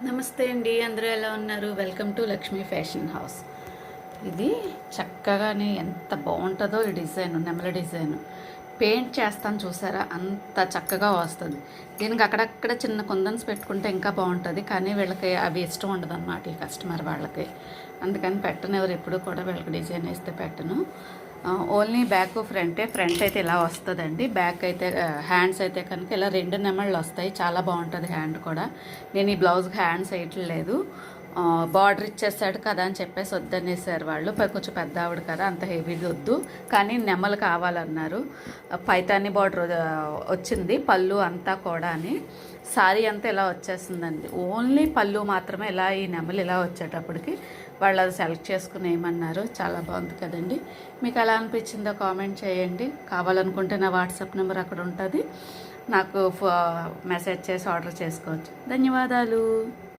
నమస్తే అండి, అందరూ ఎలా ఉన్నారు? Welcome to Lakshmi fashion house. ఇది చక్కగానే ఎంత బాగుంటుందో ఈ డిజైన్, నెమల డిజైన్ పెయింట్ చేస్తాను చూసారా, అంత చక్కగా వస్తుంది. దీనికి అక్కడక్కడ చిన్న కుందన్స్ పెట్టుకుంటే ఇంకా బాగుంటుంది, కానీ వీళ్ళకి అవి ఇష్టం ఉండదు అన్నమాట, ఈ కస్టమర్ వాళ్ళకి. అందుకని పెట్టను, ఎవరు ఎప్పుడు కూడా వీళ్ళకి డిజైన్ వేస్తే పెట్టను. ఓన్లీ బ్యాక్ ఫ్రంట్ అయితే ఇలా వస్తుందండి. బ్యాక్ అయితే హ్యాండ్స్ అయితే కనుక ఇలా 2 నెమళ్ళు వస్తాయి, చాలా బాగుంటుంది హ్యాండ్ కూడా. నేను ఈ బ్లౌజ్కి హ్యాండ్స్ వేయట్లేదు, బార్డర్ ఇచ్చేసాడు కదా అని చెప్పేసి వద్దనేసారు వాళ్ళు. కొంచెం పెద్ద ఆవిడ కదా, అంత హెవీది వద్దు, కానీ నెమలు కావాలన్నారు. పైతాని బార్డర్ వచ్చింది, పళ్ళు అంతా కూడా అని. సారీ అంతా ఇలా వచ్చేస్తుందండి, ఓన్లీ పళ్ళు మాత్రమే ఇలా ఈ నెమలు ఇలా వచ్చేటప్పటికి వాళ్ళు అది సెలెక్ట్ చేసుకుని ఏమన్నారు. చాలా బాగుంది కదండి. మీకు ఎలా అనిపించిందో కామెంట్ చేయండి. కావాలనుకుంటే నా వాట్సాప్ నెంబర్ అక్కడ ఉంటుంది, నాకు మెసేజ్ చేసి ఆర్డర్ చేసుకోవచ్చు. ధన్యవాదాలు.